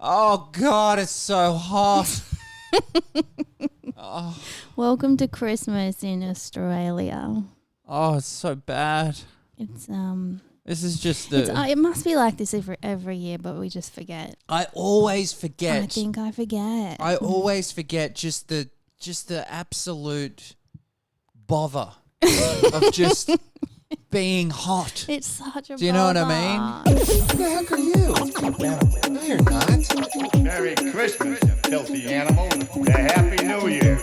Oh, God, it's so hot. Welcome to Christmas in Australia. Oh, it's so bad. It's This is just it must be like this every year, but we just forget. I always forget. I think I forget. I always forget just the absolute bother of just being hot. It's such a Do you know what I mean? Who the heck are you? No, you're not. Merry Christmas, you filthy animal, and a Happy New Year.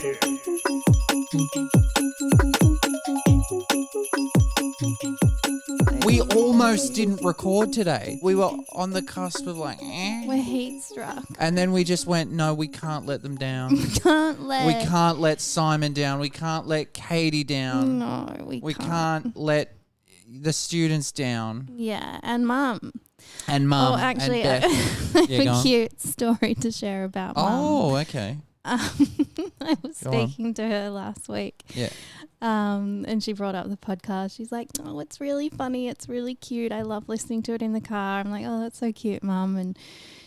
We almost didn't record today. We were on the cusp of like, We're heat struck. and then we just went, no, we can't let them down. We can't let Simon down. We can't let Katie down. No, We can't let the students down. Yeah, and Mum. And Mum. Oh, actually, and Beth. I have Yeah, go a on. cute story to share about Mum. Oh, okay. I was Go on. speaking to her last week. Yeah. And she brought up the podcast. She's like, "Oh, it's really funny. It's really cute. I love listening to it in the car." I'm like, "Oh, that's so cute, Mum." And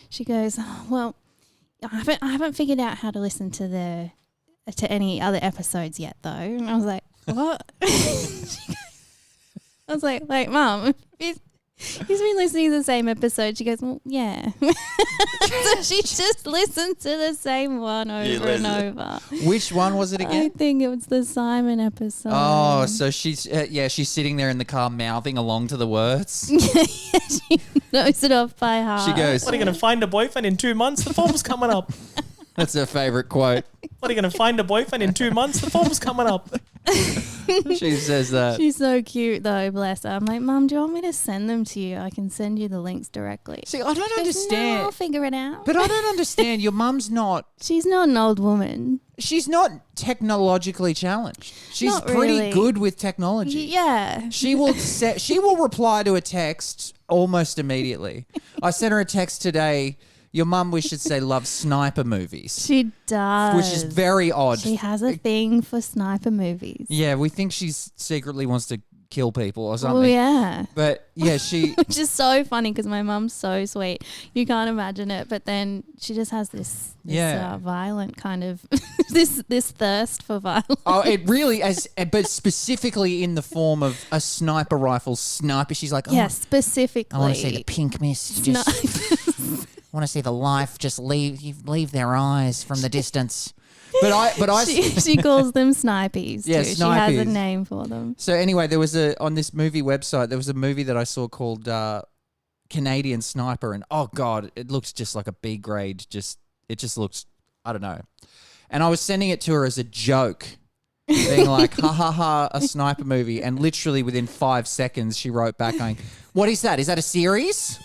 she goes, "Oh, well, I haven't figured out how to listen to any other episodes yet, though." And I was like, "What?" I was like, "Wait, Mum, he's been listening to the same episode." She goes, "Well, yeah." So she just listened to the same one over and over. Which one was it I again? think it was the Simon episode. Oh, so she's she's sitting there in the car mouthing along to the words. She knows it off by heart. She goes, What are you going to find a boyfriend in 2 months? The form's coming up. that's her favourite quote. What are you going to find a boyfriend in 2 months? The form's coming up. She says that. She's so cute though, bless her. I'm like, "Mum, do you want me to send them to you? I can send you the links directly." See, I don't She goes, understand. "No, I'll figure it out." But I don't understand. Your mum's not. She's not an old woman. She's not technologically challenged. She's Not pretty really. good with technology. Yeah. She will reply to a text almost immediately. I sent her a text today. Your mum, we should say, loves sniper movies, She does. which is very odd. She has a thing for sniper movies. Yeah, we think she secretly wants to kill people or something. Oh, yeah. But yeah, she. Which is so funny because my mum's so sweet. You can't imagine it. But then she just has this Yeah. violent kind of, this thirst for violence. Oh, it really is, but specifically in the form of a sniper rifle sniper. She's like, oh, Yeah, specifically. I want to see the pink mist. I want to see the life just leave their eyes from the distance. But I. She calls them snipies Yeah, too. She has a snipies. name for them. So anyway, there was on this movie website, there was a movie that I saw called Canadian Sniper, and oh god, it looks just like a B grade. It just looks, I don't know. And I was sending it to her as a joke, being like, ha ha ha, a sniper movie. And literally within 5 seconds, she wrote back going, "What is that? Is that a series?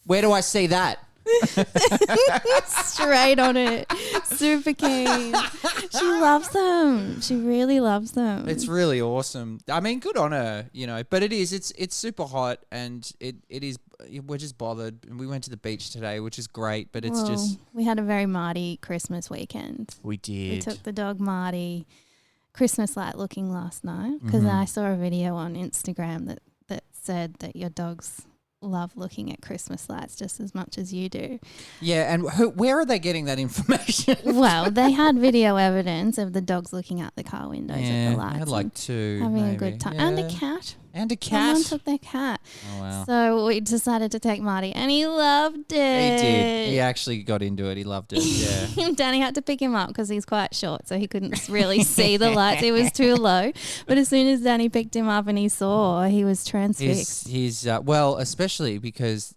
Where do I see that?" Straight on it. Super keen. She loves them. She really loves them. It's really awesome. I mean, good on her, you know. But it's super hot, and it is. We're just bothered. And we went to the beach today, which is great. But it's Well, just we had a very Marty Christmas weekend. we did. We took the dog Marty Christmas light looking last night because Mm-hmm. I saw a video on Instagram that said that your dogs love looking at Christmas lights just as much as you do. Yeah, and where are they getting that information? Well, they had video evidence of the dogs looking out the car windows at the lights. I had like and two, having maybe. a good time. Yeah. And a cat. And a Someone cat. took their cat. Oh wow. So we decided to take Marty and he loved He it. did. He actually got into it. He loved it. Yeah. Danny had to pick him up because he's quite short, so he couldn't really see the lights. It was too low. But as soon as Danny picked him up and he saw, he was transfixed. He's well, especially because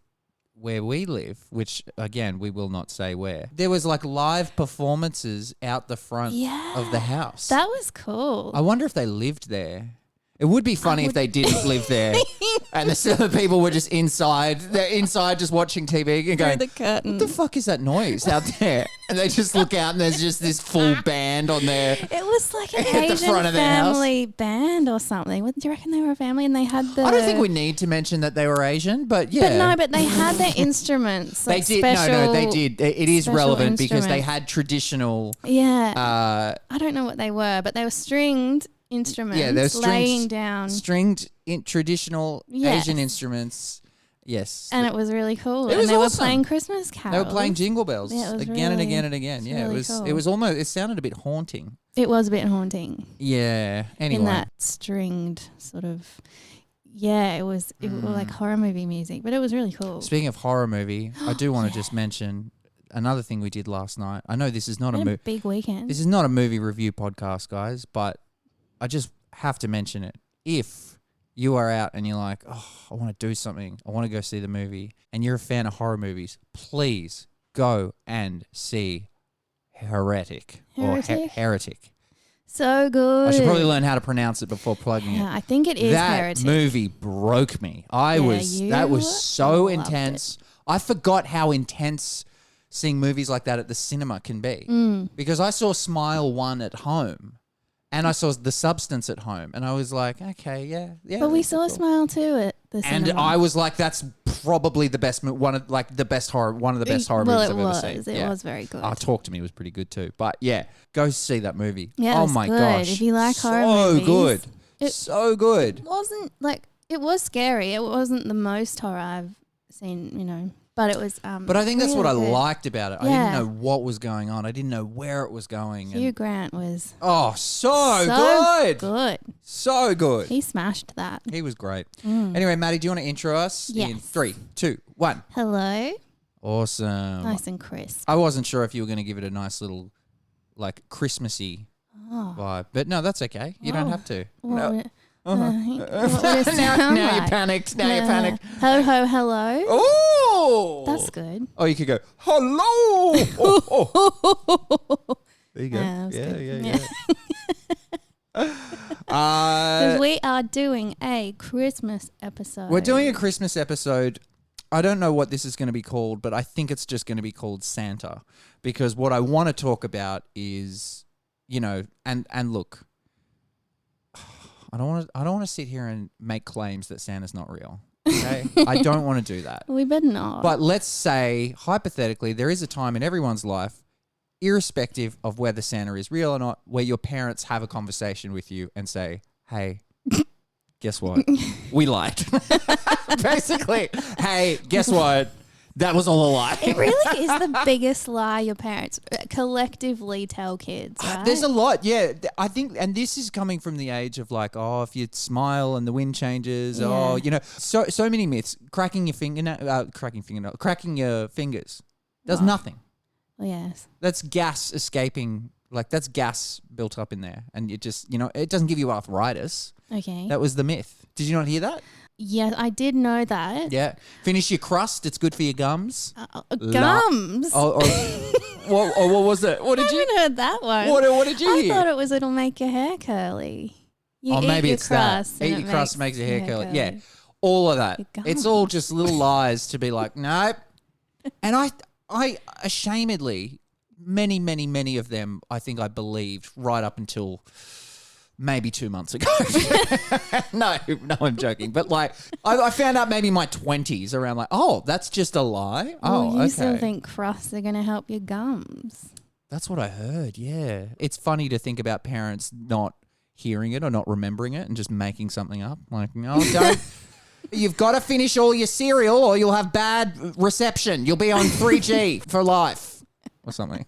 where we live, which again we will not say where, there was like live performances out the front of the house. That was cool. I wonder if they lived there. It would be funny if they didn't live there, and the people were just inside. They're inside just watching TV and going, the curtain. "What the fuck is that noise out there?" And they just look out, and there's just this full band on there. It was like an At the Asian front of their house. family band or something. What, do you reckon they were a family? And they had the. I don't think we need to mention that they were Asian, but yeah. But no, but they had their instruments. they Like did. Special, They did. It is special relevant because they instruments. had traditional. Yeah. I don't know what they were, but they were stringed instruments. Yeah, they're laying down. stringed traditional Yes. Asian instruments. Yes. And it was really cool. It was and they awesome. were playing Christmas They carols. were playing Jingle Bells Yeah, it was again and really- again and again. it's Yeah, really it was. cool. It was almost. It sounded a bit haunting. It was a bit haunting. Yeah. Anyway. In that stringed sort of, it was like horror movie music, but it was really cool. Speaking of horror movie, I do want to just mention another thing we did last night. I know this is not We a had movie. big weekend. This is not a movie review podcast, guys, but I just have to mention it. If you are out and you're like, oh, I want to do something, I want to go see the movie, and you're a fan of horror movies, please go and see Heretic. Heretic. So good. I should probably learn how to pronounce it before plugging Yeah, it. I think it is That Heretic. movie broke me. you That was so loved intense. I forgot how intense seeing movies like that at the cinema can be. Mm. Because I saw Smile 1 at home and I saw The Substance at home and I was like, okay, yeah. But we that's saw cool. Smile too at the And cinema. I was like, that's probably the best one of the best horror movies I've ever seen. It was very good. Talk to Me was pretty good too. But yeah, go see that movie. Yeah, it oh was my good. gosh. If you like horror so movies, good. it- So good. It wasn't like it was scary. It wasn't the most horror I've seen, but it was. But I think that's what I really good. liked about it. I Yeah. didn't know what was going on. I didn't know where it was going. Hugh And, Grant was so so good. good. So good. He smashed that. He was great. Anyway, Maddie, do you want to intro us? In Yes. 3, 2, 1. Hello, Awesome. nice and crisp. I wasn't sure if you were going to give it a nice little, like, Christmassy Oh, vibe. But no, that's okay. You don't Oh. have to. what No. would it- what would it now sound you like? panicked. Now you panicked. Ho ho hello. Oh! That's good. Oh, you could go, hello! Oh, oh. There you go. Yeah, that was good. Yeah. Because we are doing a Christmas episode. We're doing a Christmas episode. I don't know what this is going to be called, but I think it's just going to be called Santa, because what I want to talk about is, and look, I don't want to sit here and make claims that Santa's not real. Okay, I don't want to do that. We better not. But let's say hypothetically, there is a time in everyone's life, irrespective of whether Santa is real or not, where your parents have a conversation with you and say, "Hey, guess what? We lied." Basically, hey, guess what? That was all a lie. it really is the biggest lie your parents collectively tell kids, right? There's a lot, yeah. I think, and this is coming from the age of like, oh, if you smile and the wind changes, Yeah. so many myths. Cracking your fingers does nothing. Oh, yes. That's gas escaping. Like that's gas built up in there, and it just, it doesn't give you arthritis. Okay. That was the myth. Did you not hear that? Yeah, I did know that. Yeah. Finish your crust. It's good for your gums. Gums. Or what was it? What I did you? haven't heard that one. What did you I hear? thought it was it'll make your hair curly. You eat Maybe your it's crust that. and Eat it your crust makes your hair curly. Yeah, curly. all of that. Your It's all just little lies to be like, nope. And I ashamedly, many of them, I think I believed right up until maybe 2 months ago. No, I'm joking. But like, I found out maybe in my 20s around like, oh, that's just a lie. Well, Oh, you okay. still think crusts are going to help your gums. That's what I heard, yeah. It's funny to think about parents not hearing it or not remembering it and just making something up. Like, no, don't. You've got to finish all your cereal or you'll have bad reception. You'll be on 3G for life or something.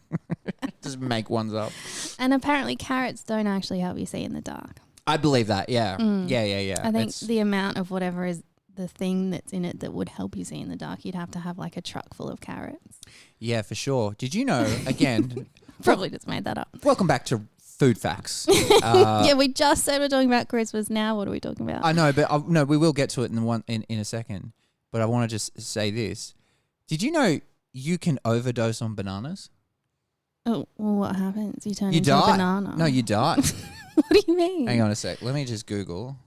Just make ones up. And apparently carrots don't actually help you see in the dark. I believe that, yeah. Yeah. I think It's- the amount of whatever is the thing that's in it that would help you see in the dark, you'd have to have like a truck full of carrots. yeah, for sure. Did you know, again, Probably just made that up. welcome back to Food Facts. Yeah, we just said we're talking about Christmas. Now what are we talking about? I know, but no, we will get to it in a second. But I want to just say this. Did you know you can overdose on bananas? Oh, well, what happens? You turn You into die. a banana. No, you die. What do you mean? Hang on a sec. Let me just Google.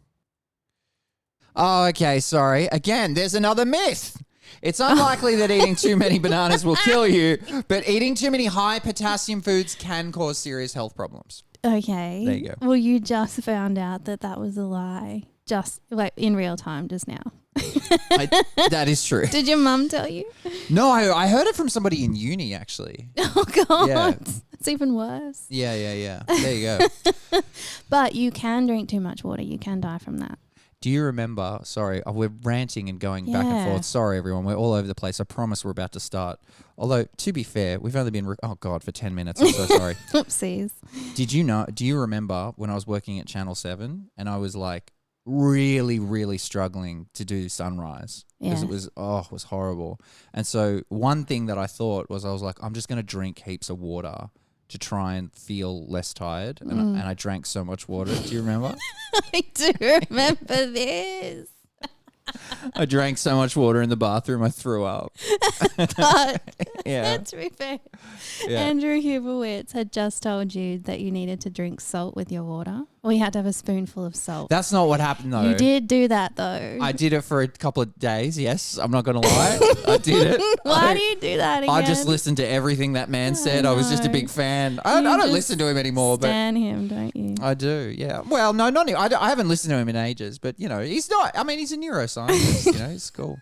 Oh, okay. Sorry. Again, there's another myth. It's unlikely that eating too many bananas will kill you, but eating too many high potassium foods can cause serious health problems. Okay. There you go. Well, you just found out that was a lie. Just like in real time, just now. That is true. Did your mum tell you? No, I heard it from somebody in uni, actually. Oh God, Yeah. it's even worse. Yeah. There you go. But you can drink too much water. You can die from that. Do you remember? Sorry, we're ranting and going back and Yeah. forth. Sorry, everyone. We're all over the place. I promise we're about to start. Although, to be fair, we've only been, for 10 minutes. I'm so sorry. Oopsies. Do you remember when I was working at Channel 7 and I was like really, really struggling to do Sunrise? Because Yeah. it was horrible. And so one thing that I thought was I was like, I'm just going to drink heaps of water to try and feel less tired. And I drank so much water. Do you remember? I do remember this. I drank so much water in the bathroom, I threw up. But Yeah. to be fair, Yeah. Andrew Hubowitz had just told you that you needed to drink salt with your water. Or you had to have a spoonful of salt. That's not what happened, though. You did do that, though. I did it for a couple of days, yes. I'm not going to lie. I did it. Why do you do that again? I just listened to everything that man said. I was just a know. big fan. I You don't just listen to him anymore, but Stan him, don't you? I do, yeah. Well, no, not I haven't listened to him in ages, but, he's not. I mean, he's a neuroscientist, he's cool.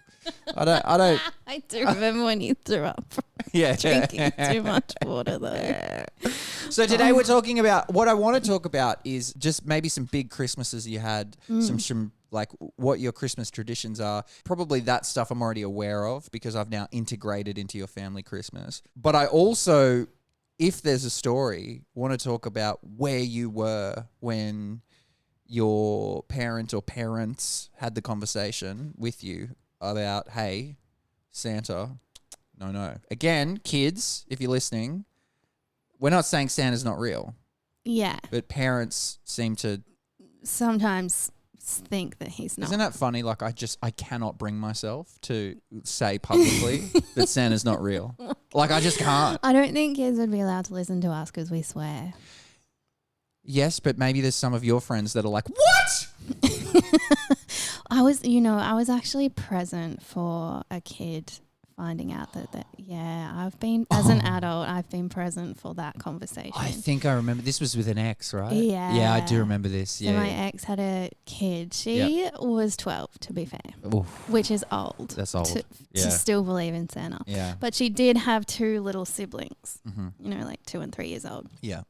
I don't. I do remember when you threw up from Yeah. drinking too much water, though. So today we're talking about, what I want to talk about is just maybe some big Christmases you had, some like what your Christmas traditions are. Probably that stuff I'm already aware of because I've now integrated into your family Christmas. But I also, if there's a story, want to talk about where you were when your parent or parents had the conversation with you about, hey, Santa, no. Again, kids, if you're listening, we're not saying Santa's not real, Yeah. but parents seem to. Sometimes think that he's not. Isn't that funny? Like, I cannot bring myself to say publicly that Santa's not real. Like, I just can't. I don't think kids would be allowed to listen to us because we swear. Yes, but maybe there's some of your friends that are like, what? I was actually present for a kid finding out that I've been, as an adult, I've been present for that conversation. I think I remember. This was with an ex, right? Yeah. Yeah, I do remember this. So Yeah. my ex had a kid. She was 12, to be fair, Oof, which is old. that's old. To Yeah. still believe in Santa. Yeah. But she did have two little siblings, Mm-hmm. like 2 and 3 years old. Yeah.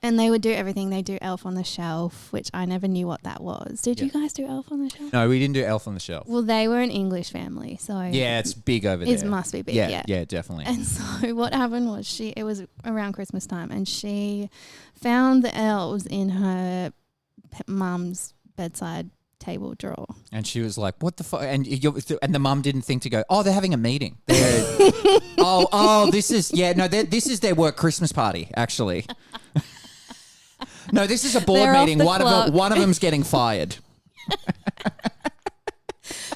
And they would do everything. They do Elf on the Shelf, which I never knew what that was. Did Yeah. you guys do Elf on the Shelf? No, we didn't do Elf on the Shelf. Well, they were an English family, so Yeah, it's big over there. it must be big. Yeah, Yeah. definitely. And so what happened was it was around Christmas time, and she found the elves in her mum's bedside table drawer. And she was like, "What the fuck?" And the mum didn't think to go, "Oh, they're having a meeting." They're, this is their work Christmas party, actually. No, this is a board They're off meeting. the One clock. of them's getting fired.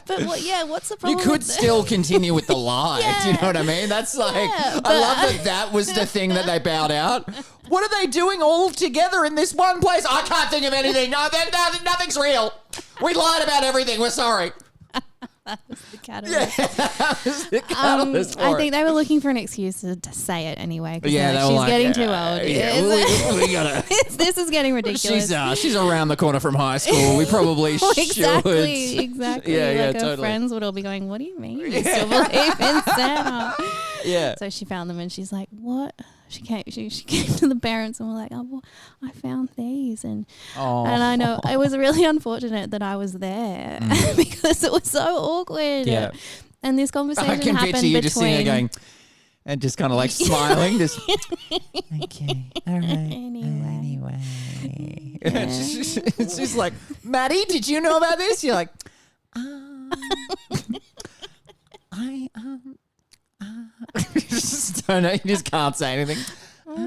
But what's the You problem? could with still continue with the lie. Do you know Yeah. what I mean? That's like, Yeah, I love that was the thing that they bowed out. What are they doing all together in this one place? I can't think of anything. No, nothing's real. We lied about everything. We're sorry. the catalyst? That was the catalyst for I it. think they were looking for an excuse to say it anyway. 'Cause Yeah, they're they were she's like, getting too old. Yeah, we gotta. This is getting ridiculous. She's around the corner from high school. We probably should. Exactly. Yeah, Like her totally. friends would all be going, "What do you mean? You still believe in Santa?" Yeah. So she found them, and she's like, "What?" She came to the parents and were like, "Oh, well, I found these," and I know it was really unfortunate that I was there because it was so awkward. Yeah. And this conversation I can happened picture you between. just sitting there going, and just kind of like smiling, just okay, all right. Anyway. It's just like, Maddie, did you know about this? You're like, I you just don't know. You just can't say anything. What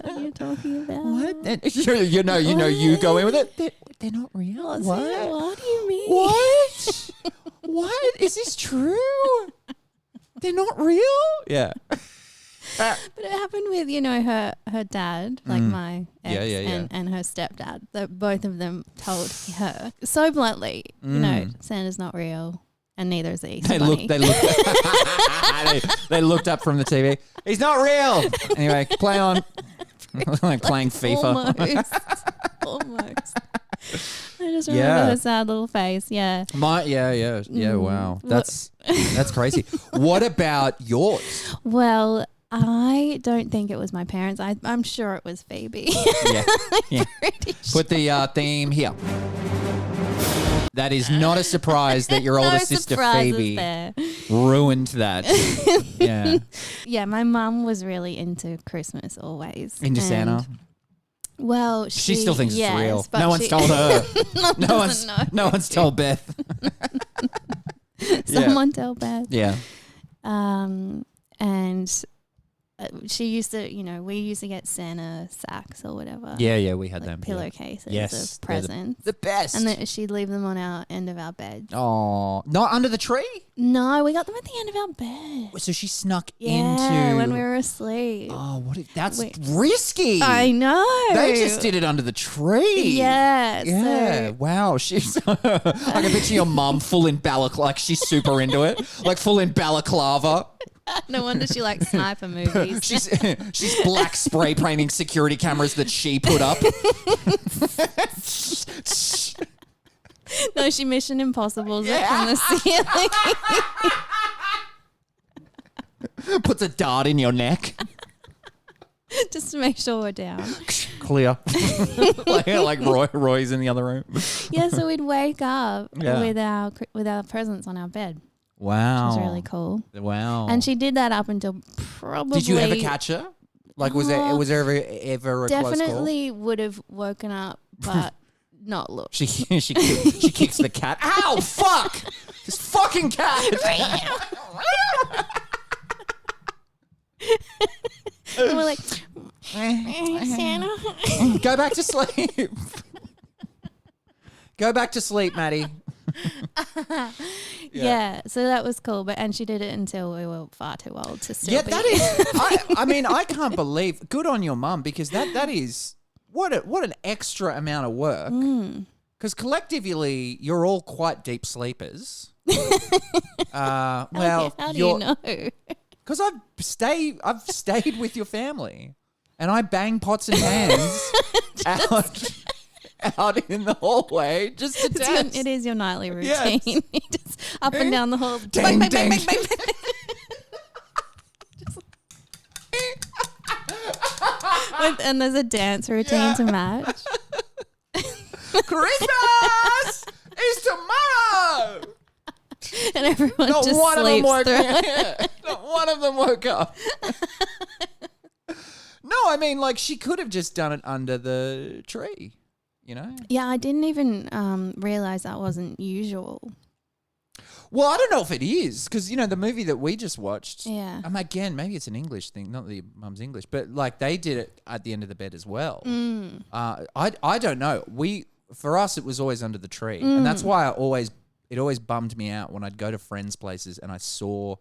are you talking about? What? And you go in with it. They're not real. What do you mean? What? What? Is this true? They're not real? Yeah. But it happened with, her dad, like my ex, Yeah. and her stepdad. Both of them told her so bluntly, Santa's not real, and neither is the Easter Bunny. They looked up from the TV. He's not real. Anyway, play on. Like playing FIFA. Almost. I just remember her sad little face. Yeah. Wow. That's crazy. What about yours? Well, I don't think it was my parents. I'm sure it was Phoebe. Yeah. Pretty sure. Put the theme here. That is not a surprise that your No older sister surprises Phoebe there. ruined that. Yeah. Yeah, my mum was really into Christmas always. Into And- Santa. Well, She still thinks it's real. but No one's told her. No know. one's told Beth. Someone tell Beth. Yeah. And she used to, we used to get Santa sacks or whatever. Yeah, we had like them. pillowcases Yes, of they're presents. The best. And then she'd leave them on our end of our bed. Oh, not under the tree? No, we got them at the end of our bed. So she snuck Yeah, into... when we were asleep. Oh, what? That's Wait. risky. I know. They just did it under the tree. Yeah. Yeah. So, Wow. She's. I can picture your mum full in balaclava. Like she's super into it. Like full in balaclava. no wonder she likes sniper movies. She's black spray painting security cameras that she put up. No, she Mission Impossible it from the ceiling. Puts a dart in your neck. Just to make sure we're down. Clear. like Roy's in the other room. Yeah, so we'd wake up Yeah. with our presents on our bed. Wow. Which was really cool. Wow. And she did that up until probably. Did you ever catch her? Like, was there ever a close call? Definitely would have woken up, but not looked. She kicks the cat. Ow! Fuck! This fucking cat! And we're like, Santa. Go back to sleep. Go back to sleep, Maddie. Yeah, so that was cool. And she did it until we were far too old to still be. That is. I mean, I can't believe. Good on your mum, because that is what an extra amount of work. Because collectively, you're all quite deep sleepers. Well, How do you know? Because I've stayed with your family, and I bang pots and pans out in the hallway just to test. It is your nightly Yes. routine. Just up and down the hall. Ding, Bang, ding. bang, bang, bang, bang. And there's a dance routine to match. Christmas is tomorrow. And everyone Not just one of them sleeps woke. through it. Yeah, not one of them woke up. No, I mean, like, she could have just done it under the tree, you know? Yeah, I didn't even realize that wasn't usual. Well, I don't know if it is, because, the movie that we just watched, Yeah. again, maybe it's an English thing, not that your mum's English, but, like, they did it at the end of the bed as well. I don't know. For us, it was always under the tree. And that's why it always bummed me out when I'd go to friends' places and I saw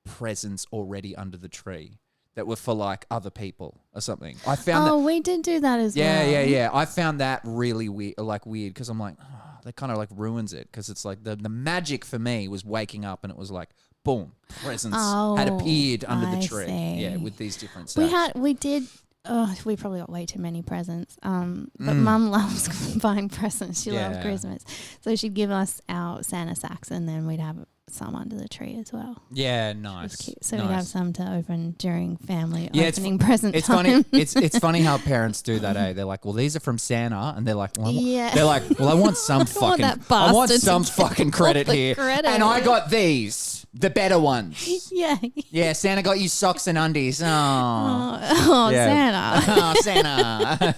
presents already under the tree that were for like other people or something. I found we did do that as well. Yeah. I found that really weird because I'm like, that kind of like ruins it, because it's like the magic for me was waking up and it was like, boom, presents had appeared under the tree. see. Yeah, with these different sacks. We did. Oh, we probably got way too many presents. But Mum loves buying presents. She loved Yeah. Christmas, so she'd give us our Santa sacks, and then we'd have some under the tree as well. Yeah, It was nice. cute. So nice. we'd have some to open during family Yeah, opening present It's time. funny. It's funny how parents do that. They're like, well, these are from Santa, and they're like, well, Yeah. they're like, well, I want some fucking, that I want bastard some to get fucking all credit the here, credit. and I got these, the better ones. Yeah. Yeah, Santa got you socks and undies. Oh, Santa. Oh, Santa.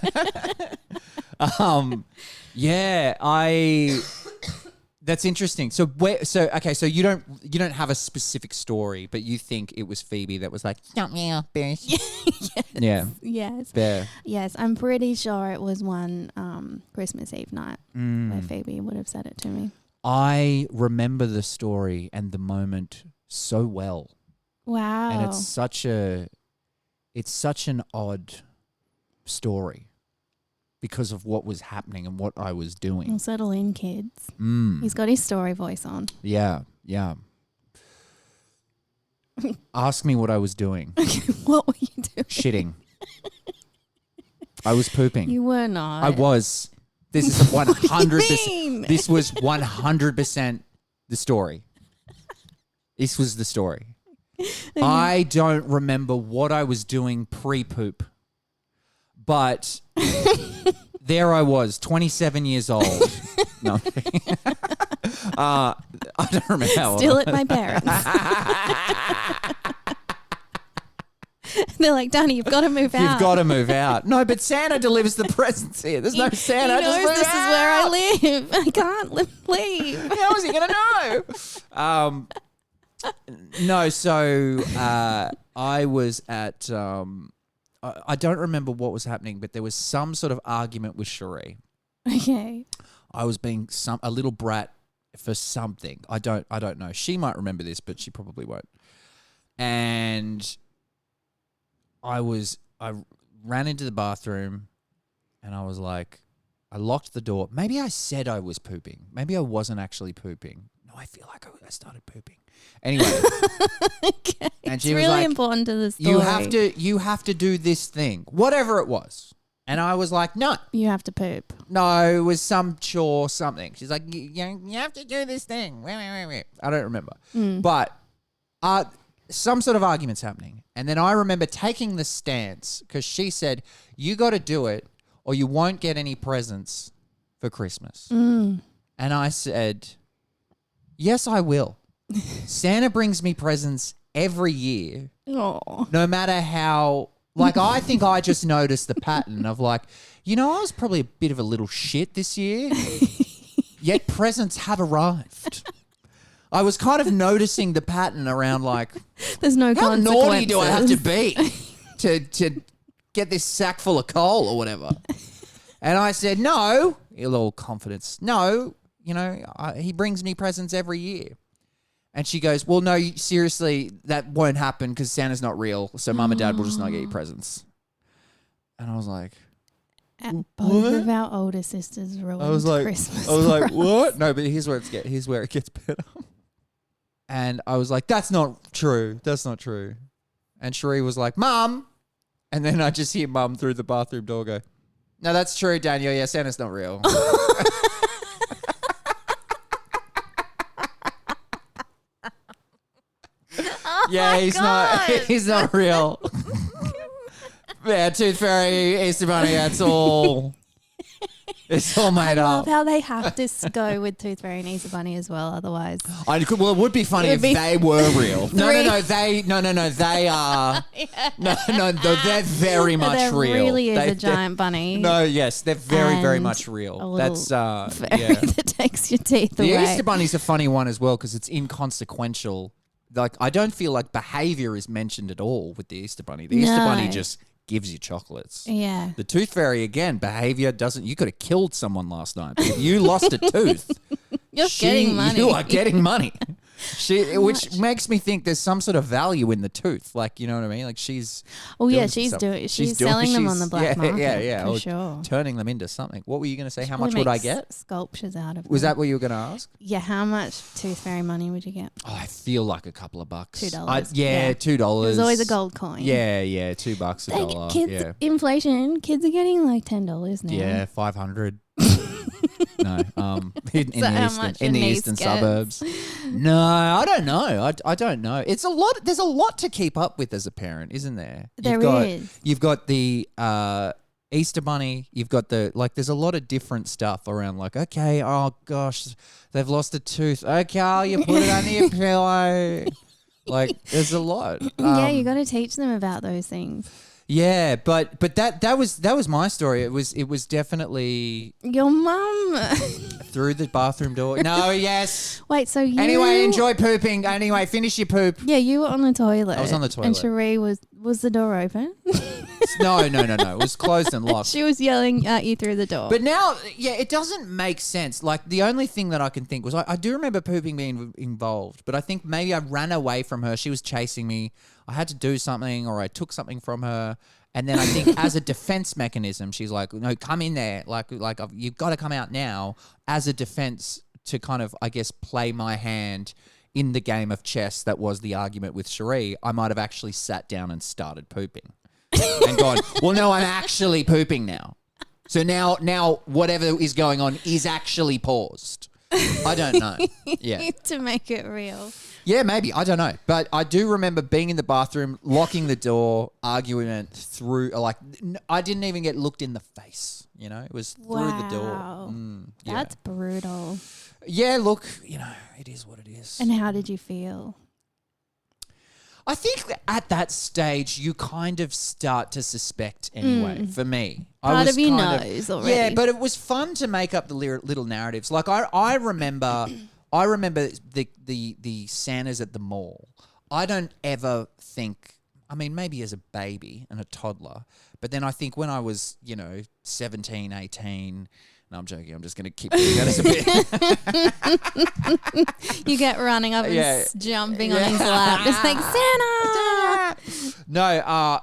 That's interesting. So so you don't have a specific story, but you think it was Phoebe that was like, "Jump me off, bears." Yeah. Yes. Bear. Yes. I'm pretty sure it was one Christmas Eve night Mm. where Phoebe would have said it to me. I remember the story and the moment so well. Wow. And it's such an odd story because of what was happening and what I was doing. Well, settle in, kids. Mm. He's got his story voice on. Yeah. Ask me what I was doing. What were you doing? Shitting. I was pooping. You were not. I was. This is 100%. mean? This was 100% the story. This was the story. I don't remember what I was doing pre-poop, but there I was, 27 years old. No. I don't remember how Still old. at my parents. They're like, Danny, you've got to move out. You've got to move out. No, but Santa delivers the presents here. There's no Santa. He Just knows move this out. is where I live. I can't leave. How is he going to know? No, so I was at, I don't remember what was happening, but there was some sort of argument with Cherie. Okay. I was being a little brat for something. I don't know. She might remember this, but she probably won't. And I ran into the bathroom and I was like, I locked the door. Maybe I said I was pooping. Maybe I wasn't actually pooping. No, I feel like I started pooping. Anyway. Okay. And she It's was really like, important to the story. you have to do this thing, whatever it was. And I was like, no. You have to poop. No, it was some chore, something. She's like, you have to do this thing. I don't remember. But some sort of argument's happening. And then I remember taking the stance because she said, you got to do it or you won't get any presents for Christmas. And I said, yes, I will. Santa brings me presents every year, Oh. no matter how... Like, I think I just noticed the pattern of like, I was probably a bit of a little shit this year, yet presents have arrived. I was kind of noticing the pattern around like, There's no how consequences. naughty do I have to be to get this sack full of coal or whatever? And I said, no, a little confidence. No, he brings me presents every year. And she goes, well, no, seriously, that won't happen because Santa's not real. So Mum and Dad will just not get you presents. And I was like, Both of our older sisters ruined Christmas. I was like, for us. what? No, but here's where it gets better. And I was like, that's not true. That's not true. And Cherie was like, Mum. And then I just hear Mum through the bathroom door go, no, that's true, Daniel. Yeah, Santa's not real. Yeah, he's not real. Yeah, Tooth Fairy, Easter Bunny, it's all made I love up. how they have to go with Tooth Fairy and Easter Bunny as well. Otherwise, Well, it would be funny It if would be they were real. No, three. they are. No, they're very much there real. really is They- a giant bunny. No, yes, they're very, very And much a real. little That's fairy yeah. that takes your teeth The away. Easter Bunny's a funny one as well because it's inconsequential. Like, I don't feel like behavior is mentioned at all with the Easter Bunny. The Easter No. Bunny just gives you chocolates. Yeah. The Tooth Fairy, again, behavior doesn't... You could have killed someone last night. But if you lost a tooth... You're getting money. You are getting money. Which makes me think there's some sort of value in the tooth. Like, you know what I mean? Like, she's... Oh yeah, doing she's something. doing. She's selling them on the black market. Yeah. for or sure. turning them into something. What were you going to say? How Probably much would I makes get? Sculptures out of. Was them. that what you were going to ask? Yeah, how much Tooth Fairy money would you get? Oh, I feel like a couple of bucks. $2. Yeah, Yeah. $2. There's always a gold coin. Yeah, $2, $1. Kids, Yeah, inflation. Kids are getting like $10 now. yeah, 500. No, in So the how eastern much your niece eastern gets? suburbs. No, I don't know. I don't know. It's a lot. There's a lot to keep up with as a parent, isn't there? There is. You've got the Easter Bunny. You've got there's a lot of different stuff around. Like, okay, oh gosh, they've lost a tooth. Okay, you put it under your pillow. Like, there's a lot. Yeah, you got to teach them about those things. Yeah, but that was my story. It was definitely Your mum. through the bathroom door. No, yes. Wait, so you. Anyway, enjoy pooping. Anyway, finish your poop. Yeah, you were on the toilet. I was on the toilet. And Cherie was the door open? No. It was closed and locked. She was yelling at you through the door. But now, yeah, it doesn't make sense. Like, the only thing that I can think was I do remember pooping being involved, but I think maybe I ran away from her. She was chasing me. I had to do something, or I took something from her. And then I think as a defense mechanism, she's like, no, come in there. Like you've got to come out now as a defense to kind of, I guess, play my hand in the game of chess that was the argument with Cherie. I might have actually sat down and started pooping and gone, well, no, I'm actually pooping now. So now whatever is going on is actually paused. I don't know. Yeah. To make it real. Yeah, maybe. I don't know. But I do remember being in the bathroom, locking the door, arguing it through. Like, I didn't even get looked in the face. It was through the door. Wow. Yeah. That's brutal. Yeah, look, it is what it is. And how did you feel? I think that at that stage, you kind of start to suspect anyway, for me. Part of you knows already. Yeah, but it was fun to make up the little narratives. Like, I remember the Santas at the mall. I don't ever think, I mean, maybe as a baby and a toddler, but then I think when I was, 17, 18... No, I'm joking. I'm just going to keep doing that as a bit. You get running up and jumping on his lap. Just like, Santa! No,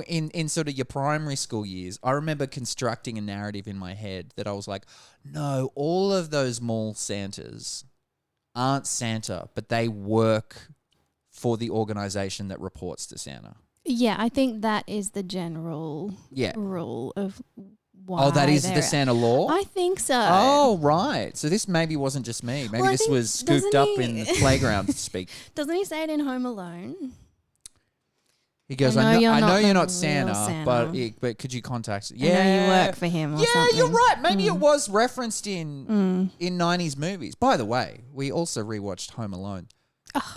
in sort of your primary school years, I remember constructing a narrative in my head that I was like, no, all of those mall Santas aren't Santa, but they work for the organization that reports to Santa. Yeah, I think that is the general rule of why. Oh, that is the Santa law? I think so. Oh, right. So this maybe wasn't just me. Maybe this was scooped up in the playground to speak. Doesn't he say it in Home Alone? He goes, I know you're not Santa, but could you contact? Yeah, I know you work for him or something. Yeah, you're right. Maybe it was referenced in 90s movies. By the way, we also rewatched Home Alone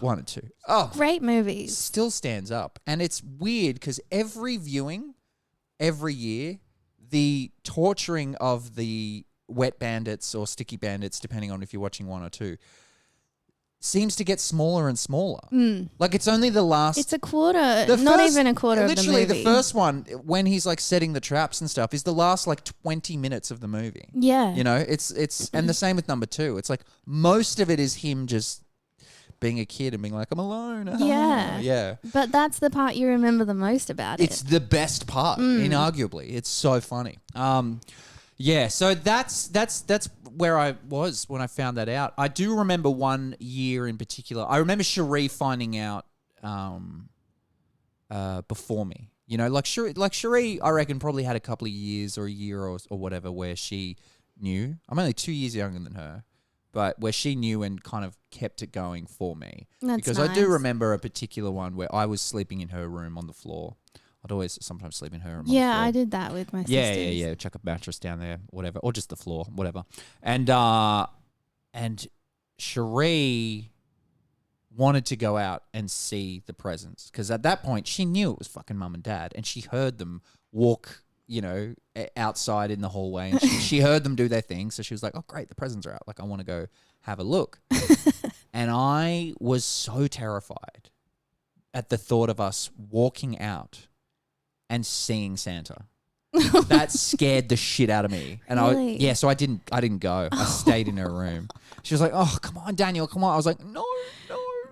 1 and 2. Oh, great movies. Still stands up. And it's weird because every viewing, every year, the torturing of the wet bandits or sticky bandits, depending on if you're watching 1 or 2, seems to get smaller and smaller. Like it's only the last... It's a quarter, even a quarter of the movie. Literally the first one, when he's like setting the traps and stuff, is the last like 20 minutes of the movie. Yeah. It's and the same with number 2. It's like most of it is him just being a kid and being like, I'm alone. Yeah. Yeah. But that's the part you remember the most about it. It's the best part, inarguably. It's so funny. Yeah, so that's where I was when I found that out. I do remember one year in particular. I remember Cherie finding out before me. Like Cherie, I reckon probably had a couple of years or a year or whatever where she knew. I'm only 2 years younger than her, but where she knew and kind of kept it going for me. That's because nice. I do remember a particular one where I was sleeping in her room on the floor. I'd always sometimes sleep in her room on the floor. I did that with my sisters. Yeah. Chuck a mattress down there, whatever, or just the floor, whatever. And Cherie wanted to go out and see the presents because at that point she knew it was fucking mum and dad, and she heard them walk, outside in the hallway, and she heard them do their thing. So she was like, "Oh, great, the presents are out. Like, I want to go have a look." And I was so terrified at the thought of us walking out and seeing Santa. That scared the shit out of me. And really? So I didn't go. I stayed in her room. She was like, "Oh, come on, Daniel, come on." I was like, no.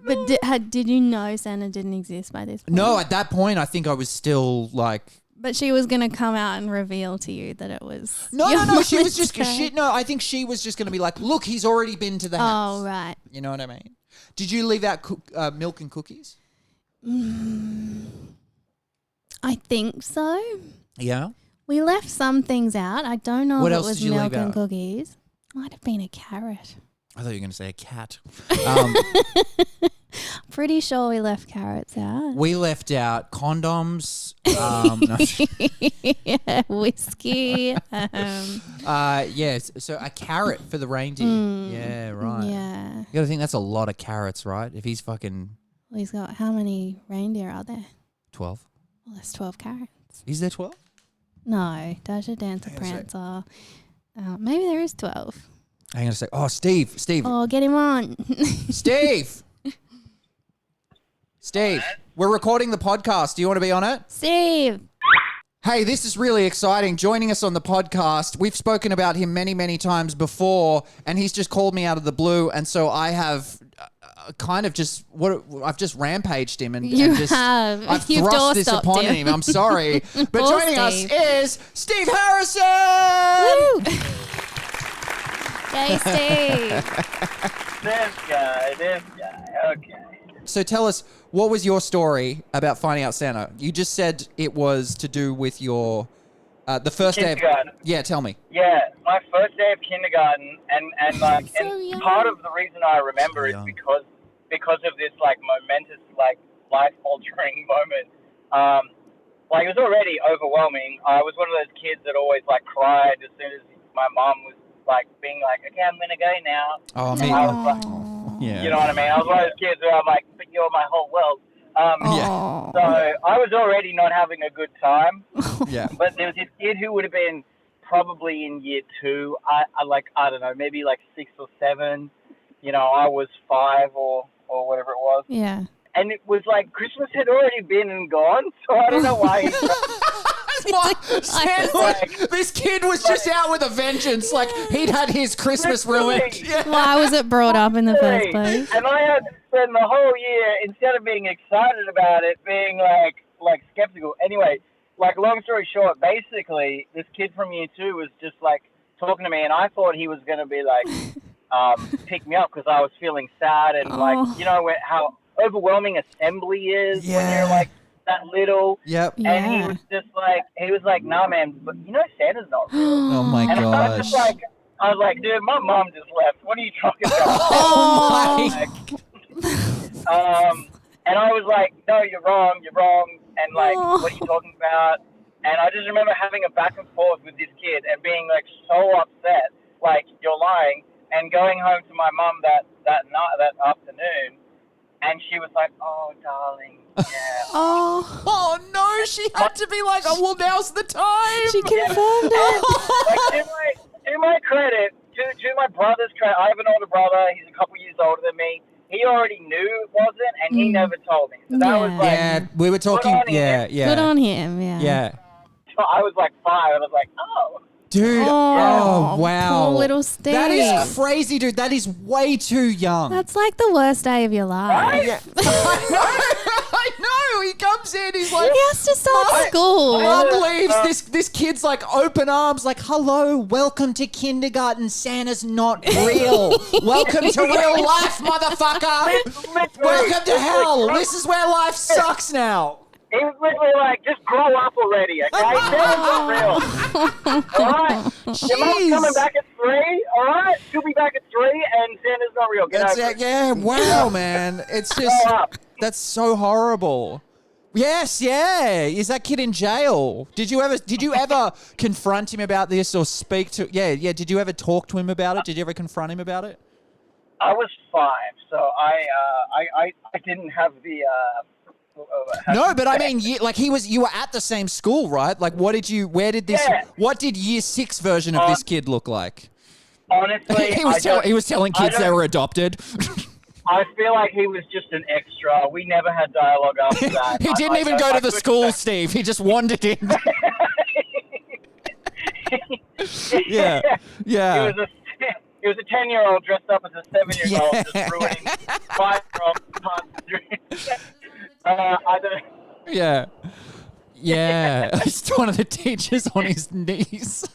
But did you know Santa didn't exist by this point? No, at that point, I think I was still like... But she was going to come out and reveal to you that it was... No, she was just... I think she was just going to be like, look, he's already been to the house. Oh, right. You know what I mean? Did you leave out milk and cookies? I think so. Yeah? We left some things out. I don't know What if else it was did you milk leave and out? cookies. Might have been a carrot. I thought you were going to say a cat. Pretty sure we left carrots out. We left out condoms. Yeah, whiskey. Yes. So a carrot for the reindeer. Yeah, right. Yeah. You got to think that's a lot of carrots, right? If he's fucking... Well, he's got... How many reindeer are there? 12. Well, there's 12 carrots. Is there 12? No. Dasher, Dancer, Prancer. Maybe there is 12. I'm going to say, oh, Steve. Oh, get him on. Steve, we're recording the podcast. Do you want to be on it? Steve. Hey, this is really exciting. Joining us on the podcast. We've spoken about him many, many times before, and he's just called me out of the blue, and so I have I've just rampaged him and You've I've You've thrust this doorstopped upon him. I'm sorry. But Poor joining us Steve. is Steve Harrison. Woo! Yay, Steve. This guy, okay. So tell us, what was your story about finding out Santa? You just said it was to do with your the first day of... Kindergarten. Yeah, tell me. Yeah, my first day of kindergarten, and like, So and young. part of the reason I remember So is young. because of this like momentous like life altering moment. Like it was already overwhelming. I was one of those kids that always like cried as soon as my mom was like being like, okay, I'm gonna go now. Oh, And me. I was like, Yeah. you know what I mean? I was one of those kids where I'm like, but you're my whole world. Yeah. So I was already not having a good time. Yeah. But there was this kid who would have been probably in year 2. I don't know, maybe like 6 or 7. You know, I was 5 or whatever it was. Yeah. And it was like Christmas had already been and gone, so I don't know why he This kid was just out with a vengeance. Like, he'd had his Christmas ruined. Yeah. Why was it brought up in the first place? And I had to spend the whole year, instead of being excited about it, being like skeptical. Anyway, like long story short, basically this kid from year 2 was just like talking to me, and I thought he was going to be like pick me up because I was feeling sad and like, you know how overwhelming assembly is when you're like that little. Yep. And he was like, nah, man, but you know Santa's not real. Oh my And gosh. I was like, dude, my mom just left. What are you talking about? Oh my. And I was like, no, you're wrong. And like, what are you talking about? And I just remember having a back and forth with this kid and being like so upset, like you're lying, and going home to my mum that afternoon, and she was like, oh, darling, yeah. Oh no, she had to be like, oh well, now's the time. She confirmed it. Like, to my credit, to my brother's credit, I have an older brother. He's a couple years older than me. He already knew it wasn't, and he never told me. So that was like, Yeah, we were talking. Yeah. Good on him. Yeah. Yeah. so I was like 5, and I was like, oh. Dude, oh wow. Poor little Steve. That is crazy, dude. That is way too young. That's like the worst day of your life. Yeah. I know. He comes in, he's like, He has to start school. Mom leaves. This kid's like open arms, like, hello, welcome to kindergarten. Santa's not real. Welcome to real life, motherfucker. Welcome to hell. This is where life sucks now. He was literally like, just grow up already, okay? Santa's not real. All right? Your mom's coming back at 3, all right? She'll be back at 3, and Santa's not real. Get over it. Yeah, wow, man. It's just, that's so horrible. Yes, yeah. Is that kid in jail? Did you ever confront him about this or speak to? Yeah. Did you ever talk to him about it? Did you ever confront him about it? I was 5, so I didn't have the. No, but I mean, you were at the same school, right? Like, what did year 6 version of this kid look like? Honestly, he was telling kids they were adopted. I feel like he was just an extra. We never had dialogue after that. He didn't even go to the school, Steve. He just wandered in. Yeah. He was a 10-year-old dressed up as a 7-year-old, just ruining 5-year-old parts. I don't. Yeah. Just one of the teachers on his knees.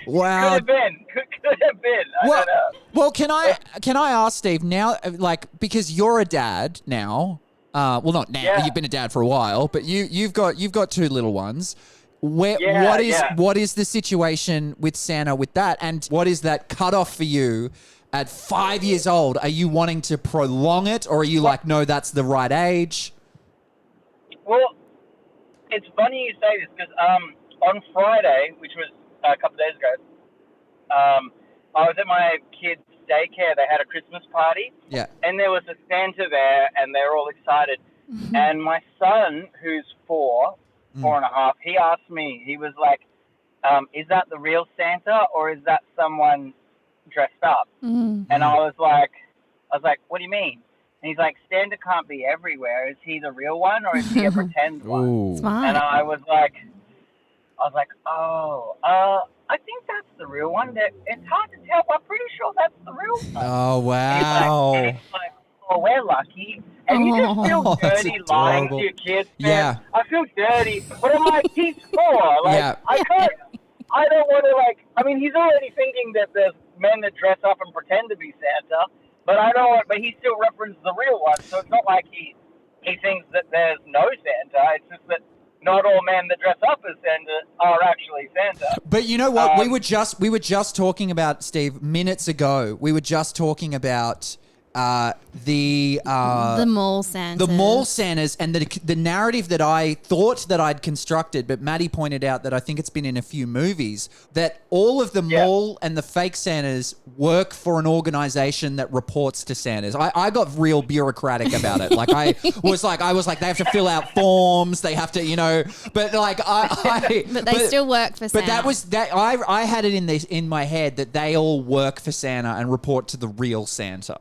Wow. Could have been. I don't know. Well, can I ask Steve now? Like, because you're a dad now. Well, not now. Yeah. You've been a dad for a while, but you've got 2 little ones. What is the situation with Santa with that, and what is that cutoff for you? At 5 years old, are you wanting to prolong it, or are you like, no, that's the right age? Well, it's funny you say this because on Friday, which was a couple of days ago, I was at my kids' daycare. They had a Christmas party. Yeah. And there was a Santa there, and they were all excited. Mm-hmm. And my son, who's 4 and a half, he asked me, he was like, is that the real Santa, or is that someone dressed up? And I was like, what do you mean? And he's like, Santa can't be everywhere. Is he the real one, or is he a pretend one? Smart. And I was like, oh, I think that's the real one. It's hard to tell, but I'm pretty sure that's the real one. Oh, wow. And he's like, oh, we're lucky. And you just feel dirty lying to your kids. Man. Yeah. I feel dirty. But I'm like, he's 4. Like, Yeah. I don't want to, he's already thinking that there's men that dress up and pretend to be Santa, but but he still references the real one, so it's not like he thinks that there's no Santa. It's just that not all men that dress up as Santa are actually Santa. But you know what? We were just talking about, Steve, minutes ago. We were just talking about the mall Santas. The mall Santas and the narrative that I thought that I'd constructed, but Maddie pointed out that I think it's been in a few movies, that all of the mall and the fake Santas work for an organization that reports to Santas. I got real bureaucratic about it. Like I was like, they have to fill out forms, they have to, but like but they still work for Santa. But that was that I had it in my head that they all work for Santa and report to the real Santa.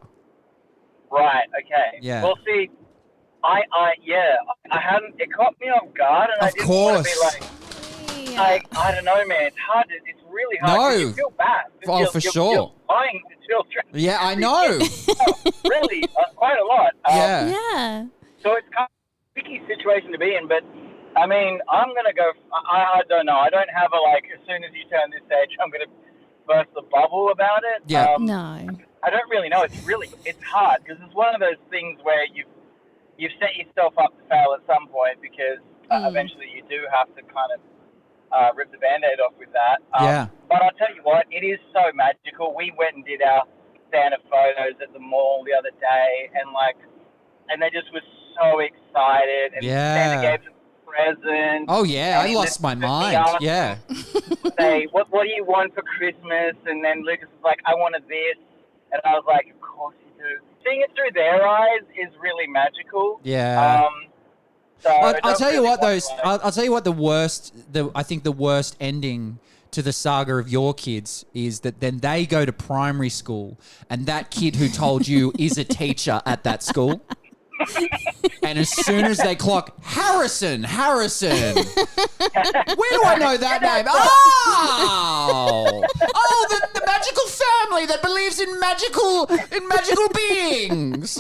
Right. Okay. Yeah. Well, see, I hadn't. It caught me off guard, and I didn't want to be like, I don't know, man. It's hard. It's really hard. No. You feel bad. For sure. You're buying the children. Yeah, I know. Really, quite a lot. Yeah. So it's kind of a tricky situation to be in, but I mean, I'm gonna go. I don't know. I don't have a as soon as you turn this age, I'm gonna burst the bubble about it. Yeah. No. I don't really know. It's hard because it's one of those things where you've set yourself up to fail at some point because eventually you do have to kind of rip the Band-Aid off with that. But I'll tell you what, it is so magical. We went and did our Santa photos at the mall the other day, and they just were so excited. And Santa gave them presents. Oh yeah, I lost my mind. Yeah. Say, what do you want for Christmas? And then Lucas was like, I wanted this. And I was like, of course you do. Seeing it through their eyes is really magical. Yeah. So I'll tell you what, I'll tell you what I think the worst ending to the saga of your kids is that then they go to primary school and that kid who told you is a teacher at that school. And as soon as they clock, Harrison. Where do I know that name? The magical family that believes in magical beings.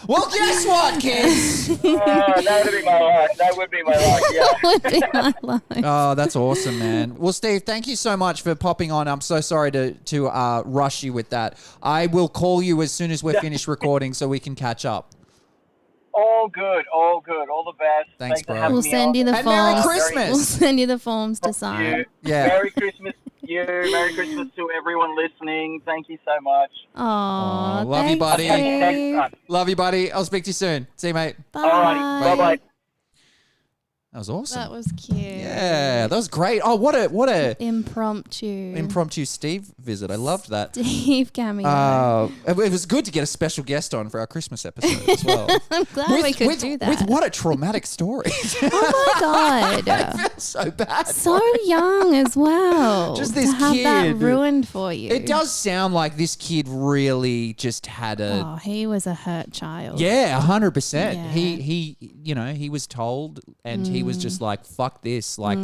Well, guess what, kids? That would be my luck. That would be my luck, yeah. That would be my luck. Oh, that's awesome, man. Well, Steve, thank you so much for popping on. I'm so sorry to rush you with that. I will call you as soon as we're finished recording so we can catch up. All good. All the best. Thanks, bro. For having We'll me send on. you the And forms. Merry Christmas. We'll send you the forms to sign. Yeah. Merry Christmas to you. Merry Christmas to everyone listening. Thank you so much. Oh, love you, buddy. Next time. Love you, buddy. I'll speak to you soon. See you, mate. Bye. Alrighty. Bye-bye. That was awesome. That was cute. Yeah, that was great. Oh, what a Impromptu Steve visit. I loved that. Steve cameo. It was good to get a special guest on for our Christmas episode as well. I'm glad we could do that. With what a traumatic story. Oh my God. I feel so bad. So young as well. Just this to have kid. that ruined for you. It does sound like this kid really just had Oh, he was a hurt child. Yeah, 100%. Yeah. He was told and he was just like, fuck this. Like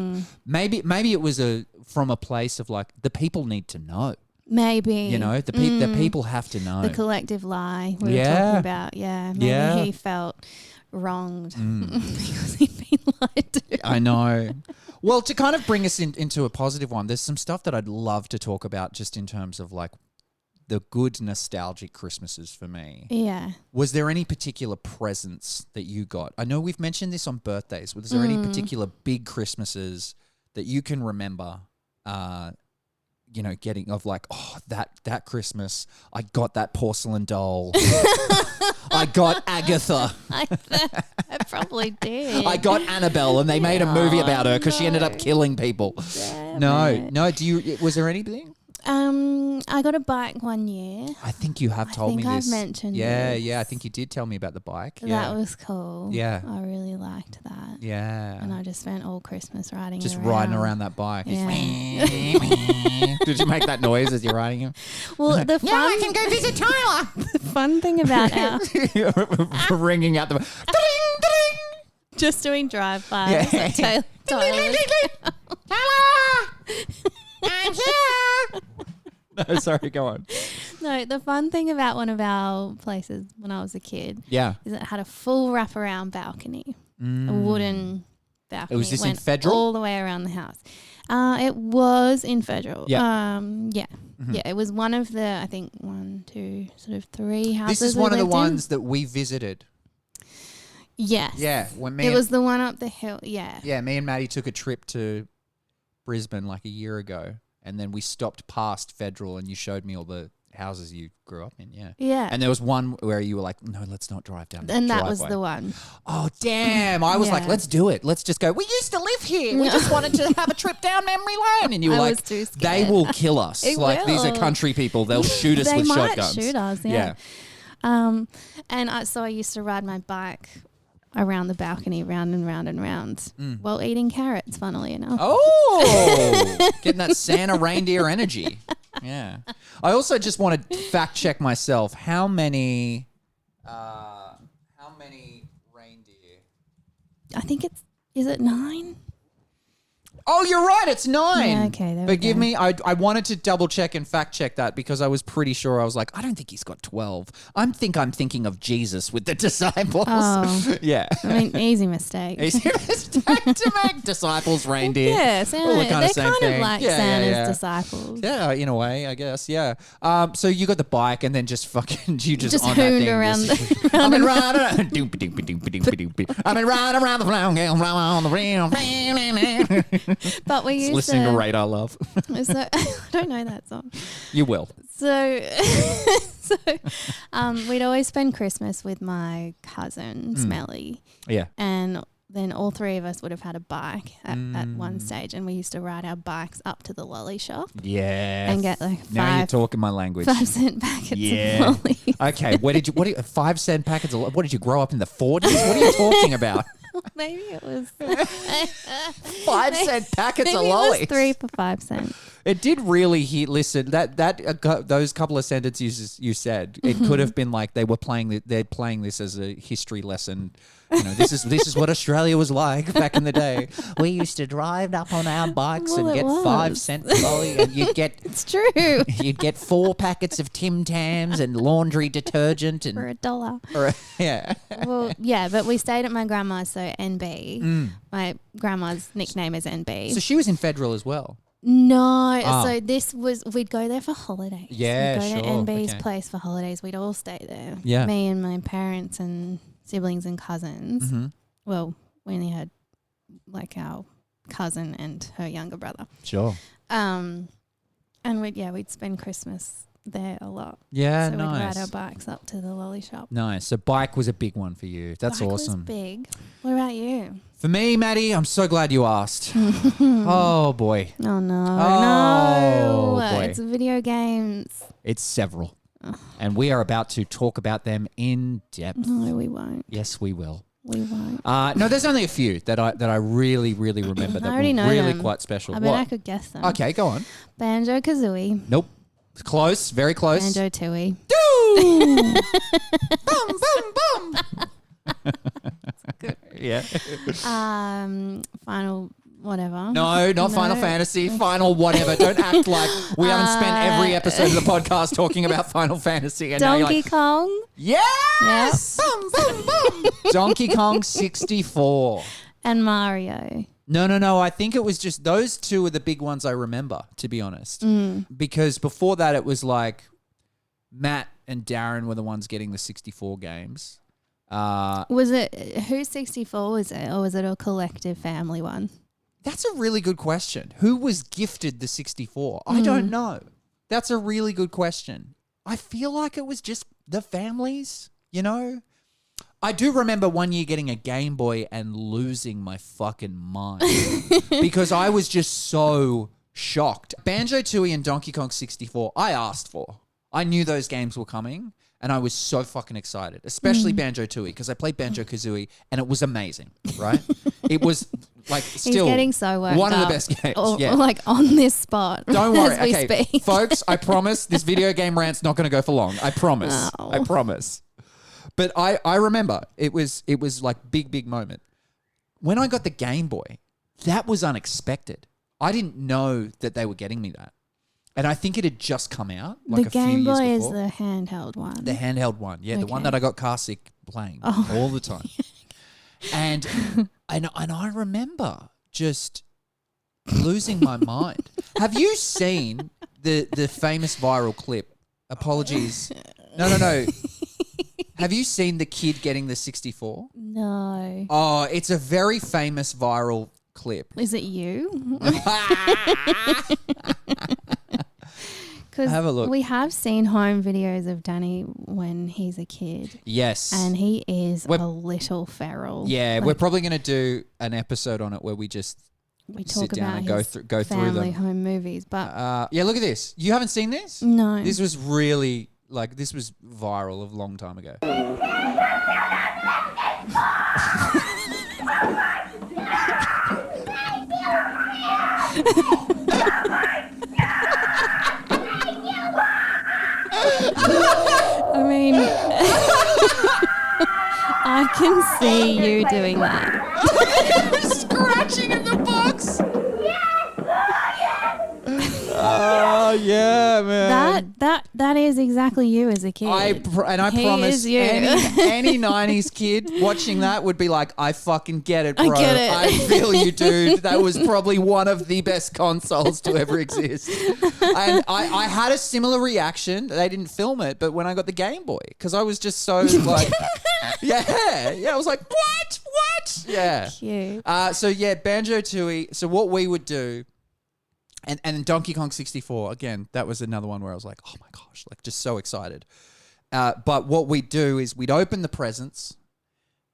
maybe it was from a place of like the people need to know. Maybe. The people have to know. The collective lie we were talking about. Yeah. Maybe he felt wronged because he'd been lied to. I know. Well, to kind of bring us into a positive one, there's some stuff that I'd love to talk about just in terms of like the good nostalgic Christmases for me. Yeah. Was there any particular presents that you got? I know we've mentioned this on birthdays. Was there any particular big Christmases that you can remember, getting of like, oh, that Christmas, I got that porcelain doll. I got Agatha. I probably did. I got Annabelle, and they made a movie about her because she ended up killing people. Damn it. No. Was there anything? I got a bike one year. I think you have told me this. I think I've mentioned Yeah, this. yeah. I think you did tell me about the bike. Yeah. That was cool. Yeah. I really liked that. Yeah. And I just spent all Christmas riding Just around. riding around that bike. Yeah. Did you make that noise as you're riding him? Well, the fun, I can go visit Tyler. the fun thing about our Ringing out the just doing drive-bys Yeah. at Tyler's I'm here. No, sorry, go on. No, the fun thing about one of our places when I was a kid Yeah. is it had a full wraparound balcony, a wooden balcony. Was this in went Federal? all the way around the house. It was in Federal. Yeah. Yeah. Yeah, it was one of the, I think, 1, 2, sort of 3 houses. This is we one of the lived in. ones that we visited. Yes. Yeah. When It was the one up the hill. Yeah. Yeah, me and Maddie took a trip to Brisbane like a year ago, and then we stopped past Federal, and you showed me all the houses you grew up in. Yeah. Yeah. And there was one where you were like, no, let's not drive down. And that driveway. was the one. Oh, damn. I was like, Yeah. let's do it. Let's just go. We used to live here. We just wanted to have a trip down memory lane. And you were I like, was too they scared. will kill us. It Like, these are will. country people. They'll shoot us They with might shotguns. shoot us, yeah. So I used to ride my bike around the balcony, round and round and round, while eating carrots, funnily enough. Oh, getting that Santa reindeer energy. Yeah. I also just want to fact check myself. How many reindeer? I think is it 9? Oh, you're right. It's 9. Yeah, okay, there we Forgive go. me. I wanted to double check and fact check that because I was pretty sure. I was like, I don't think he's got 12. I'm thinking of Jesus with the disciples. Oh. Yeah. I mean, easy mistake. Easy mistake to make. Disciples, reindeer. Yeah, Santa, All the they're same kind thing. of like Yeah, Santa's yeah. disciples. Yeah, in a way, I guess. Yeah. So you got the bike, and then just fucking you just on hooned that thing. around just- the- I've been riding. I've been riding around the flower girl on the rim. But we used Listening to Radar Love. So, I don't know that song. You will. So, we'd always spend Christmas with my cousin, Smelly. Yeah. And then all 3 of us would have had a bike at one stage. And we used to ride our bikes up to the lolly shop Yeah. and get like Now you're 5 talking my language. 5-cent packets Yeah. of lollies. Okay. What did you 5-cent packets of, what did you grow up in the 40s? What are you talking about? Maybe it was 5-cent packets maybe of it lollies. was 3 for 5 cents. It did really hit. Listen, those couple of sentences you said, it could have been like they're playing this as a history lesson. You know, this is what Australia was like back in the day. We used to drive up on our bikes Well, and it get was. 5-cent lolly, and It's true. you'd get 4 packets of Tim Tams and laundry detergent and For $1. yeah. Well, yeah, but we stayed at my grandma's, so NB. My grandma's nickname is NB. So she was in Federal as well. No, Oh. so this was, we'd go there for holidays. Yeah, we'd go sure, to NB's okay. place for holidays. We'd all stay there. Yeah. Me and my parents and siblings and cousins. Mm-hmm. Well, we only had like our cousin and her younger brother. Sure. And we'd spend Christmas there a lot. Yeah, so we'd ride nice. our bikes up to the lolly shop. Nice. So bike was a big one for you. That's Bike was awesome. big. What about you? For me, Maddie, I'm so glad you asked. Oh boy. Oh no, Oh, no! boy. It's video games. It's several. And we are about to talk about them in depth. No, we won't. Yes, we will. We won't. No, there's only a few that I really, really remember that I already were know really them. quite special. I bet What? I could guess them. Okay, go on. Banjo Kazooie. Nope. Close, very close. Banjo Tooie. Boom, boom, boom. Yeah. Final whatever. No, not Final Fantasy. Final whatever. Don't act like we haven't spent every episode of the podcast talking about Final Fantasy. And now you're Donkey like, Kong yes! Boom, boom, boom. Donkey Kong 64. and Mario. No. I think it was just those two are the big ones I remember, to be honest. Because before that, it was like Matt and Darren were the ones getting the 64 games. Was it whose 64 was it, or was it a collective family one? That's a really good question. Who was gifted the 64? I don't know. That's a really good question. I feel like it was just the families, you know? I do remember one year getting a Game Boy and losing my fucking mind because I was just so shocked. Banjo-Tooie and Donkey Kong 64, I asked for. I knew those games were coming and I was so fucking excited, especially Banjo-Tooie because I played Banjo-Kazooie and it was amazing, right? It was like still He's getting so worked one of the up. best games. Or, yeah. like on this spot. Don't worry. as we Okay, speak. folks, I promise this video game rant's not going to go for long. I promise. Oh. I promise. But I remember it was like big moment. When I got the Game Boy, that was unexpected. I didn't know that they were getting me that. And I think it had just come out like the a few Game years Boy is before. the handheld one. The handheld one. Yeah, the one Okay. that I got car sick playing Oh. all the time. And I remember just losing my mind. Have you seen the famous viral clip? Apologies. No. Have you seen the kid getting the 64? No. Oh, it's a very famous viral clip. Is it you? Because Have a look. we have seen home videos of Danny when he's a kid. Yes. And he is We're- a little feral. Yeah, Like, we're probably going to do an episode on it where we just we sit talk down about and his go through family them. home movies, but Yeah, look at this. You haven't seen this? no. This was really this was viral a long time ago. I mean, I can see you doing that. Scratching in the box. Oh yeah, man. That is exactly you as a kid. I He promise is you. any 90s kid watching that would be like, I fucking get it, bro. I get it. I feel you, dude. That was probably one of the best consoles to ever exist. And I had a similar reaction. They didn't film it, but when I got the Game Boy, because I was just so like, yeah, I was like, what? Yeah. Cute. So yeah, Banjo-Tooie. So what we would do, and Donkey Kong 64, again, that was another one where I was like, oh my gosh, like just so excited. But what we'd do is we'd open the presents,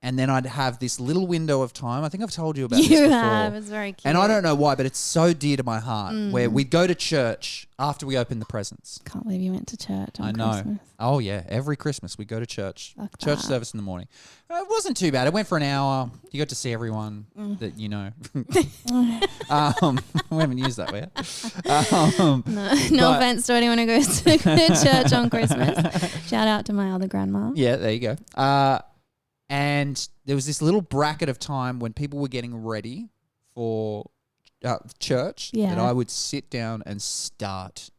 and then I'd have this little window of time. I think I've told you about this You before. have. It's very cute. And I don't know why, but it's so dear to my heart, where we'd go to church after we opened the presents. Can't believe you went to church on I know. Christmas. Oh, yeah. Every Christmas we go to church. Fuck Church that. service in the morning. It wasn't too bad. It went for an hour. You got to see everyone that you know. We haven't used that yet. No But- offense to anyone who goes to church on Christmas. Shout out to my other grandma. Yeah, there you go. And there was this little bracket of time when people were getting ready for church that Yeah. I would sit down and start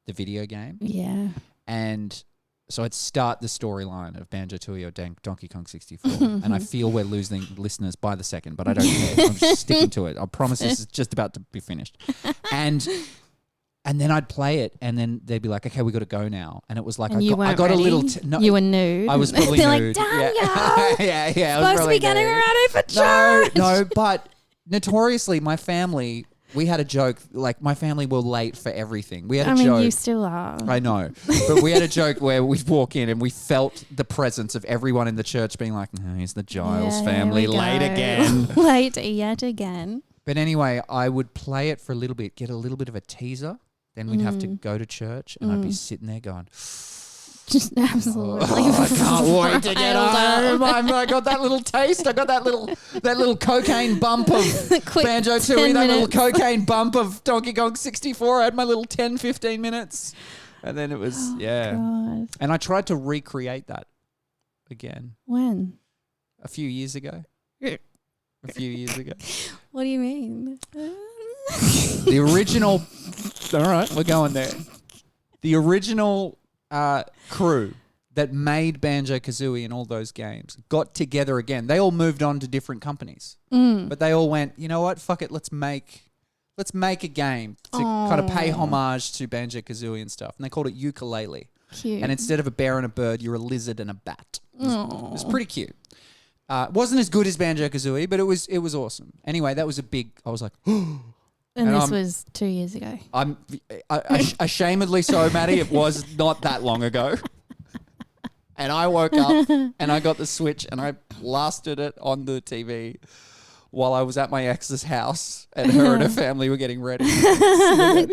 the video game. Yeah. And so I'd start the storyline of Banjo-Tooie or Donkey Kong 64. And I feel we're losing listeners by the second, but I don't care. I'm just sticking to it. I promise this is just about to be finished. And then I'd play it, and then they'd be like, okay, we got to go now. And it was like, And I you got weren't a ready? little... You were nude. I was probably They're nude. like, yeah. Daniel! yeah. I was Supposed to probably be getting nude. ready for church. No, but notoriously, my family, we had a joke, like my family were late for everything. We had a I mean, joke. you still are. I know. But we had a joke where we'd walk in and we felt the presence of everyone in the church being like, oh, here's the Giles Yeah, family here we late go. again. Late yet again. But anyway, I would play it for a little bit, get a little bit of a teaser. Then we'd have to go to church and I'd be sitting there going, Just absolutely. oh, I can't wait to get riled home. I got that little taste. I got that little cocaine bump of Quick Banjo-Tooie, 10 that little minutes. cocaine bump of Donkey Kong 64. I had my little 10, 15 minutes. And then it was, God. And I tried to recreate that again When? a few years ago. A few years ago. What do you mean? The original, all right, we're going there. The original crew that made Banjo-Kazooie and all those games got together again. They all moved on to different companies. But they all went, you know what, fuck it, let's make a game to kind of pay homage to Banjo-Kazooie and stuff. And they called it Ukulele. Cute. And instead of a bear and a bird, you're a lizard and a bat. It Aw. was pretty cute. It wasn't as good as Banjo-Kazooie, but it was awesome. Anyway, that was I was like, And And this I'm- was 2 years ago. I'm ashamedly so, Maddie. It was not that long ago. And I woke up and I got the Switch and I blasted it on the TV while I was at my ex's house and her and her family were getting ready. Like,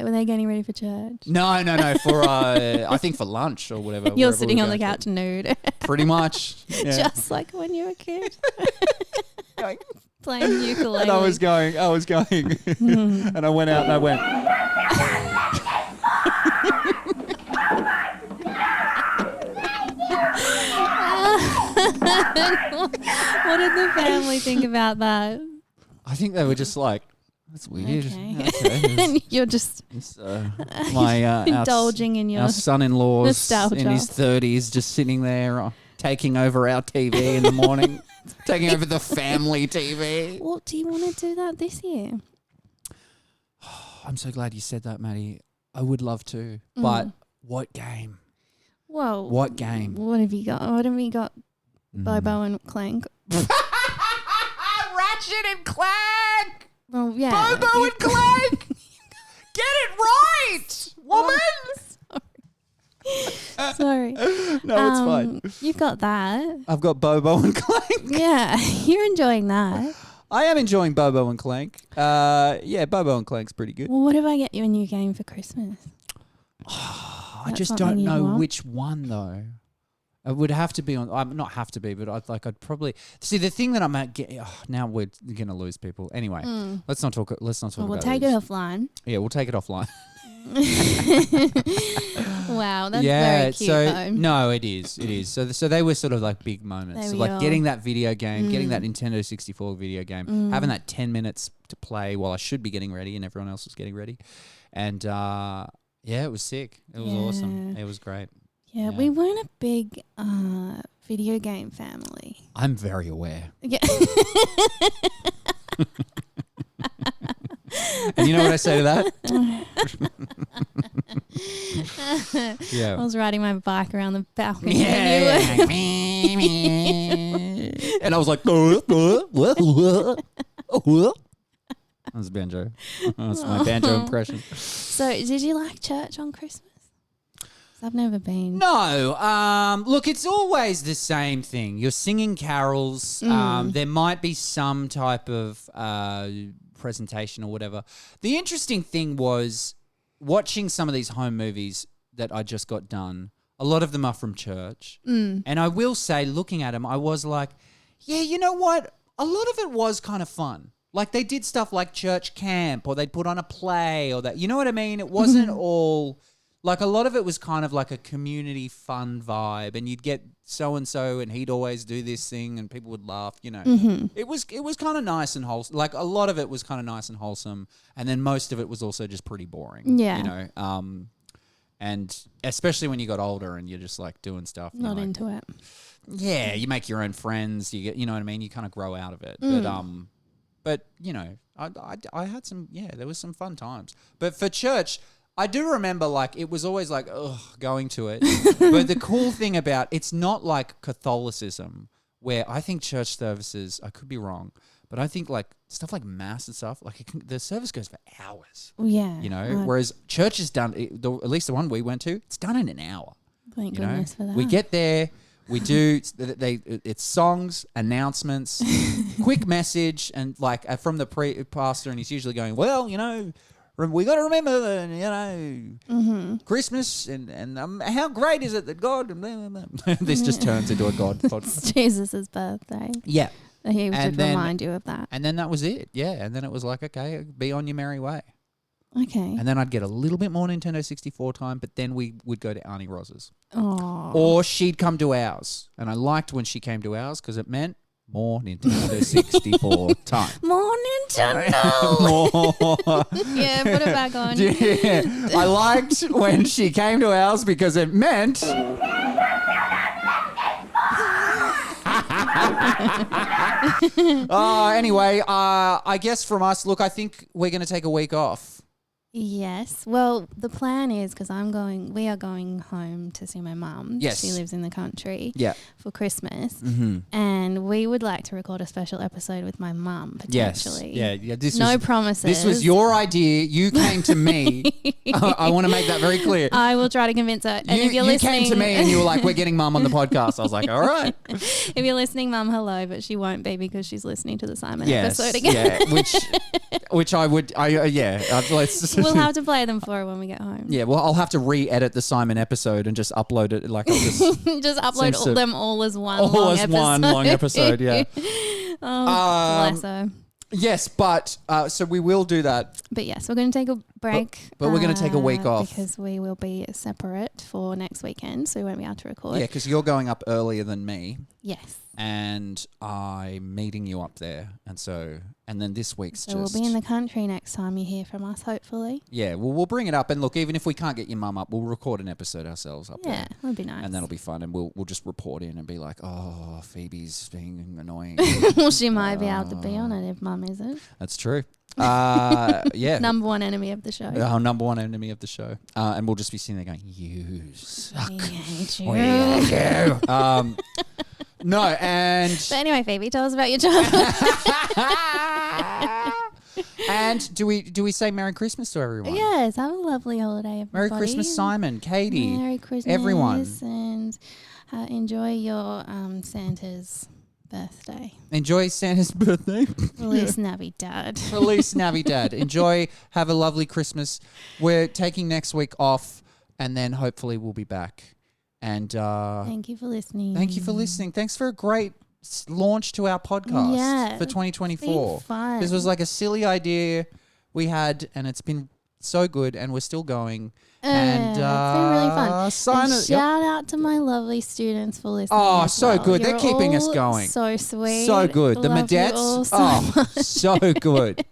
were they getting ready for church? No, for I think for lunch or whatever. You're wherever sitting we on were the going couch nude. to. Pretty much. Yeah. Just like when you were a kid. Going- Playing ukulele. and I was going. And I went out and I went. What did the family think about that? I think they were just like, that's weird. Okay. And you're just It's, my indulging in your our son-in-law's nostalgia. in his 30s, just sitting there, taking over our TV in the morning, taking over the family TV. Well, do you want to do that this year? I'm so glad you said that, Maddie. I would love to, but what game? Whoa. What game? What have you got? What have we got? Bobo and Clank. Ratchet and Clank! Well, yeah. Bobo and Clank! Get it right, woman! Sorry. No, it's fine. You've got that. I've got Bobo and Clank. Yeah, you're enjoying that. I am enjoying Bobo and Clank. Yeah, Bobo and Clank's pretty good. Well, what if I get you a new game for Christmas? I just don't know which one though. It would have to be on. Not have to be, but I'd probably see the thing that I'm at. Now we're gonna lose people. Anyway, let's not talk. Let's not talk. We'll about take this. it offline. Yeah, we'll take it offline. Wow, that's very cute. Though. No, it is. It is. So they were sort of like big moments. So like getting that video game, getting that Nintendo 64 video game, having that 10 minutes to play while I should be getting ready and everyone else was getting ready, and yeah, it was sick. It was awesome. It was great. Yeah, we weren't a big video game family. I'm very aware. Yeah. And you know what I say to that? I was riding my bike around the balcony. Yeah. And I was like, that was banjo. That's my banjo impression. So, did you like church on Christmas? I've never been. No. Look, it's always the same thing. You're singing carols. There might be some type of presentation or whatever. The interesting thing was watching some of these home movies that I just got done. A lot of them are from church. And I will say, looking at them, I was like, yeah, you know what? A lot of it was kind of fun. Like they did stuff like church camp or they'd put on a play or that. You know what I mean? It wasn't all... Like a lot of it was kind of like a community fun vibe, and you'd get so and so, and he'd always do this thing, and people would laugh. You know, it was kind of nice and wholesome. Like a lot of it was kind of nice and wholesome, and then most of it was also just pretty boring. Yeah, you know, and especially when you got older and you're just like doing stuff. Not like, into it. Yeah, you make your own friends. You get, you know what I mean. You kind of grow out of it, but you know, I had some. Yeah, there was some fun times, but for church. I do remember, like, it was always like, ugh, going to it. But the cool thing about it's not like Catholicism, where I think church services, I could be wrong, but I think like stuff like mass and stuff, like the service goes for hours. Yeah. You know, whereas church is done, at least the one we went to, it's done in an hour. Thank goodness for that. We get there, we do, it's songs, announcements, quick message, and like from the pastor, and he's usually going, well, you know, we got to remember, you know, Christmas and how great is it that God... Blah, blah, blah. This just turns into a God podcast. It's Jesus' birthday. Yeah. He should remind you of that. And then that was it. Yeah. And then it was like, okay, be on your merry way. Okay. And then I'd get a little bit more Nintendo 64 time, but then we would go to Auntie Roz's. Oh. Or she'd come to ours. And I liked when she came to ours because it meant more Nintendo 64 time. More Nintendo. More. Yeah, put it back on. Yeah. I liked when she came to ours because it meant... Anyway, I guess from us, look, I think we're going to take a week off. Yes. Well, the plan is because we are going home to see my mum. Yes. She lives in the country. Yeah. For Christmas. And we would like to record a special episode with my mum potentially. Yes. Yeah. No promises. This was your idea. You came to me. I want to make that very clear. I will try to convince her. And if you're listening, came to me and you were like, we're getting mum on the podcast. I was like, all right. If you're listening, mum, hello, but she won't be because she's listening to the Simon episode again. Yeah, which I would, we'll have to play them for her when we get home. Yeah, well, I'll have to re-edit the Simon episode and just upload it. Like, I'll just upload them all as one long episode. Yeah. Bless her. Yes, but so we will do that. But yes, we're going to take a break. But we're going to take a week off. Because we will be separate for next weekend, so we won't be able to record. Yeah, because you're going up earlier than me. Yes. And I'm meeting you up there. And then this week's So we'll be in the country next time you hear from us, hopefully. Yeah, well, we'll bring it up. And look, even if we can't get your mum up, we'll record an episode ourselves up there. Yeah, that'd be nice. And that'll be fun. And we'll just report in and be like, oh, Phoebe's being annoying. Well, she might be able to be on it if mum isn't. That's true. Yeah. Number one enemy of the show. Our number one enemy of the show. And we'll just be sitting there going, you suck. We hate you. We hate you. No, and... But anyway, Phoebe, tell us about your childhood. And do we say Merry Christmas to everyone? Yes, have a lovely holiday, everybody. Merry Christmas, Simon, Katie, Merry Christmas, everyone. and enjoy your Santa's birthday. Enjoy Santa's birthday. Feliz Navidad. Feliz Navidad. Enjoy. Have a lovely Christmas. We're taking next week off, and then hopefully we'll be back. And Thank you for listening. thank you for listening. Thanks for a great launch to our podcast Yeah, for 2024. it's been fun. This was like a silly idea we had, and it's been so good, and we're still going. And it's been really fun. sign And it. Yep. shout out to my lovely students for listening. Oh, as so well. good. They're You're keeping us all going. So sweet. So good. The Love you Madettes. all so Oh, much. so good.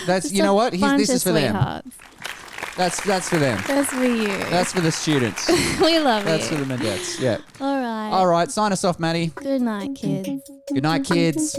That's you Such know what? bunch This of is for them. sweethearts. That's for them. That's for you. That's for the students. we love That's for you. the Madettes. Yeah. All right. All right. Sign us off, Maddie. Good night, kids. Good night, kids.